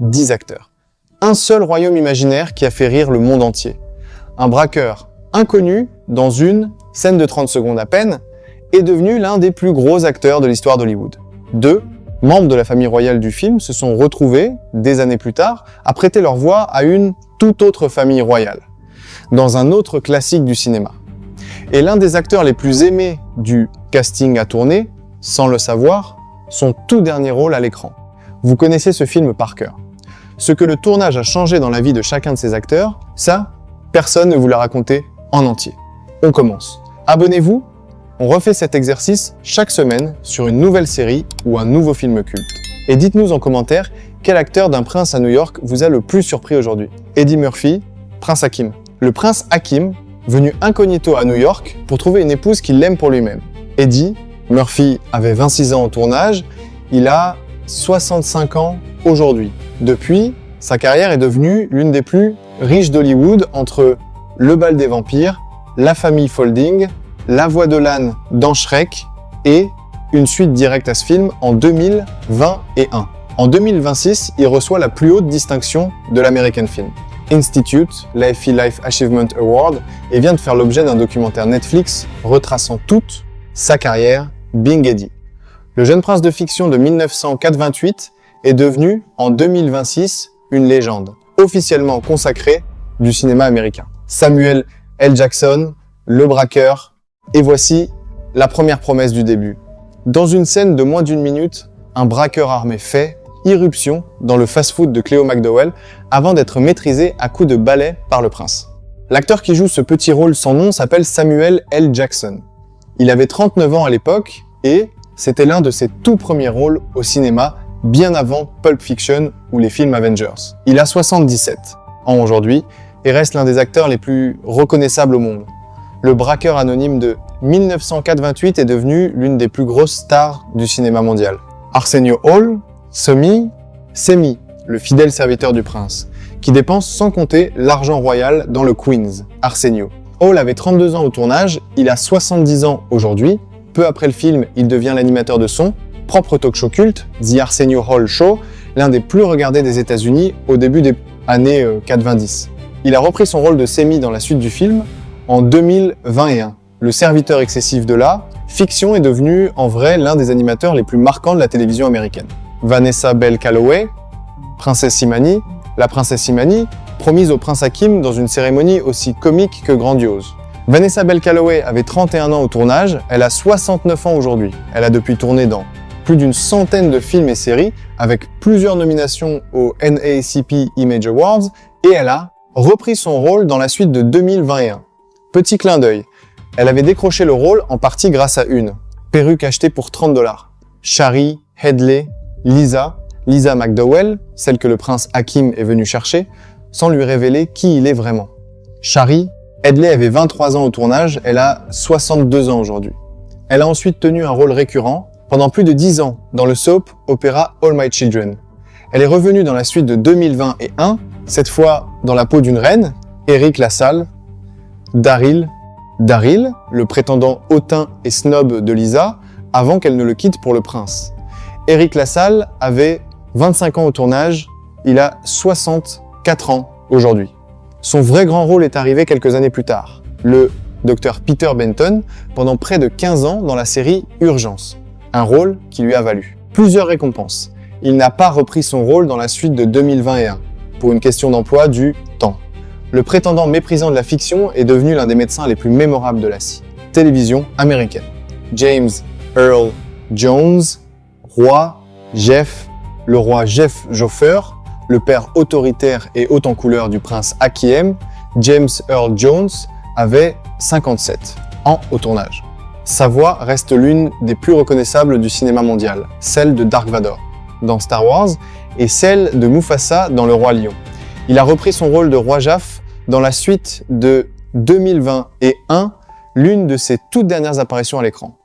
10 acteurs. Un seul royaume imaginaire qui a fait rire le monde entier. Un braqueur inconnu, dans une scène de 30 secondes à peine, est devenu l'un des plus gros acteurs de l'histoire d'Hollywood. 2 membres de la famille royale du film se sont retrouvés, des années plus tard, à prêter leur voix à une toute autre famille royale, dans un autre classique du cinéma. Et l'un des acteurs les plus aimés du casting à tourner, sans le savoir, son tout dernier rôle à l'écran. Vous connaissez ce film par cœur. Ce que le tournage a changé dans la vie de chacun de ces acteurs, ça, personne ne vous l'a raconté en entier. On commence. Abonnez-vous, on refait cet exercice chaque semaine sur une nouvelle série ou un nouveau film culte. Et dites-nous en commentaire quel acteur d'un prince à New York vous a le plus surpris aujourd'hui. Eddie Murphy, Prince Hakim. Le prince Hakim, venu incognito à New York pour trouver une épouse qui l'aime pour lui-même. Eddie Murphy avait 26 ans au tournage, il a 65 ans aujourd'hui. Depuis, sa carrière est devenue l'une des plus riches d'Hollywood entre Le bal des vampires, La famille Folding, La voix de l'âne dans Shrek et une suite directe à ce film en 2021. En 2026, il reçoit la plus haute distinction de l'American Film Institute, l'AFI Life Achievement Award, et vient de faire l'objet d'un documentaire Netflix retraçant toute sa carrière, Being Eddie. Le jeune prince de fiction de 1928 est devenu, en 2026, une légende, officiellement consacrée du cinéma américain. Samuel L. Jackson, le braqueur, et voici la première promesse du début. Dans une scène de moins d'1 minute, un braqueur armé fait irruption dans le fast-food de Cleo McDowell avant d'être maîtrisé à coups de balai par le prince. L'acteur qui joue ce petit rôle sans nom s'appelle Samuel L. Jackson. Il avait 39 ans à l'époque et c'était l'un de ses tout premiers rôles au cinéma, bien avant Pulp Fiction ou les films Avengers. Il a 77 ans aujourd'hui et reste l'un des acteurs les plus reconnaissables au monde. Le braqueur anonyme de 1928 est devenu l'une des plus grosses stars du cinéma mondial. Arsenio Hall, Semi, le fidèle serviteur du prince, qui dépense sans compter l'argent royal dans le Queens, Arsenio. Hall avait 32 ans au tournage, il a 70 ans aujourd'hui. Peu après le film, il devient l'animateur de son propre talk show culte, The Arsenio Hall Show, l'un des plus regardés des États-Unis au début des années 90. Il a repris son rôle de Semi dans la suite du film en 2021. Le serviteur excessif de la fiction est devenu en vrai l'un des animateurs les plus marquants de la télévision américaine. Vanessa Bell Calloway, Princesse Simani, la princesse Simani, promise au prince Hakim dans une cérémonie aussi comique que grandiose. Vanessa Bell Calloway avait 31 ans au tournage, elle a 69 ans aujourd'hui. Elle a depuis tourné dans plus d'une centaine de films et séries, avec plusieurs nominations aux NAACP Image Awards, et elle a repris son rôle dans la suite de 2021. Petit clin d'œil, elle avait décroché le rôle en partie grâce à une perruque achetée pour $30. Shari Headley, Lisa McDowell, celle que le prince Hakim est venu chercher, sans lui révéler qui il est vraiment. Shari Headley avait 23 ans au tournage, elle a 62 ans aujourd'hui. Elle a ensuite tenu un rôle récurrent pendant plus de 10 ans dans le soap opéra All My Children. Elle est revenue dans la suite de 2021, cette fois dans la peau d'une reine, Eric LaSalle, Daryl, le prétendant hautain et snob de Lisa, avant qu'elle ne le quitte pour le prince. Eric LaSalle avait 25 ans au tournage, il a 64 ans aujourd'hui. Son vrai grand rôle est arrivé quelques années plus tard, le Dr Peter Benton, pendant près de 15 ans dans la série Urgence, un rôle qui lui a valu plusieurs récompenses. Il n'a pas repris son rôle dans la suite de 2021, pour une question d'emploi du temps. Le prétendant méprisant de la fiction est devenu l'un des médecins les plus mémorables de la télévision américaine. James Earl Jones, le roi Jeff Joffer, le père autoritaire et haut en couleur du prince Hakim, James Earl Jones avait 57 ans au tournage. Sa voix reste l'une des plus reconnaissables du cinéma mondial, celle de Dark Vador dans Star Wars et celle de Mufasa dans Le Roi Lion. Il a repris son rôle de roi Jaffe dans la suite de 2021, l'une de ses toutes dernières apparitions à l'écran.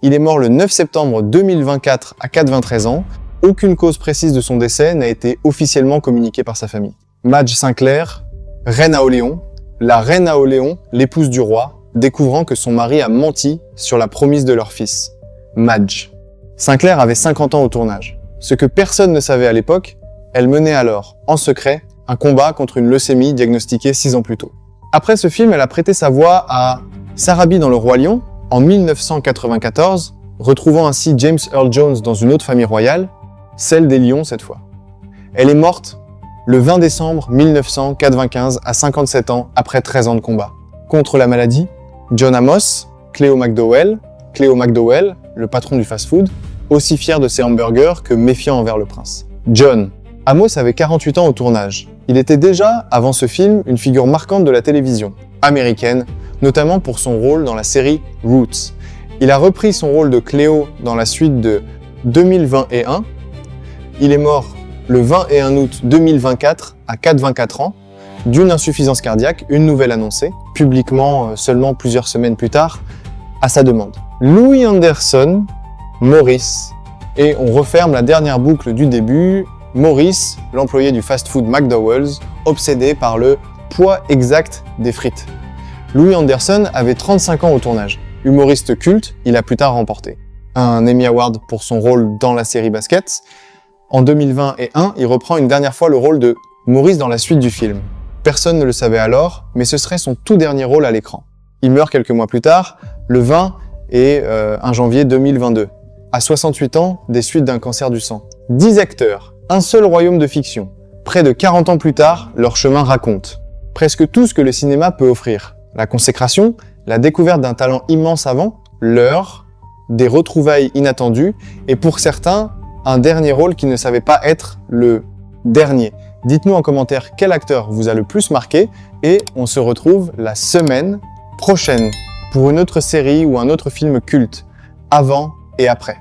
Il est mort le 9 septembre 2024 à 93 ans. Aucune cause précise de son décès n'a été officiellement communiquée par sa famille. Madge Sinclair, reine à Orléans, la reine à Orléans, l'épouse du roi, découvrant que son mari a menti sur la promise de leur fils, Madge. Sinclair avait 50 ans au tournage. Ce que personne ne savait à l'époque, Elle menait alors, en secret, un combat contre une leucémie diagnostiquée 6 ans plus tôt. Après ce film, elle a prêté sa voix à Sarabi dans Le Roi Lion en 1994, retrouvant ainsi James Earl Jones dans une autre famille royale, celle des lions cette fois. Elle est morte le 20 décembre 1995 à 57 ans après 13 ans de combat. Contre la maladie, John Amos, Cleo McDowell, le patron du fast-food, aussi fier de ses hamburgers que méfiant envers le prince. John. Amos avait 48 ans au tournage. Il était déjà, avant ce film, une figure marquante de la télévision américaine, notamment pour son rôle dans la série Roots. Il a repris son rôle de Cleo dans la suite de 2021. Il est mort le 21 août 2024 à 24 ans d'une insuffisance cardiaque, une nouvelle annoncée, publiquement seulement plusieurs semaines plus tard, à sa demande. Louis Anderson, Maurice, et on referme la dernière boucle du début, Maurice, l'employé du fast-food McDowell's, obsédé par le poids exact des frites. Louis Anderson avait 35 ans au tournage. Humoriste culte, il a plus tard remporté un Emmy Award pour son rôle dans la série Baskets. En 2021, il reprend une dernière fois le rôle de Maurice dans la suite du film. Personne ne le savait alors, mais ce serait son tout dernier rôle à l'écran. Il meurt quelques mois plus tard, le 20 et 1 janvier 2022, à 68 ans des suites d'un cancer du sang. 10 acteurs, un seul royaume de fiction. Près de 40 ans plus tard, leur chemin raconte presque tout ce que le cinéma peut offrir. La consécration, la découverte d'un talent immense avant, l'heure, des retrouvailles inattendues, et pour certains, un dernier rôle qui ne savait pas être le dernier. Dites-nous en commentaire quel acteur vous a le plus marqué, et on se retrouve la semaine prochaine pour une autre série ou un autre film culte, avant et après.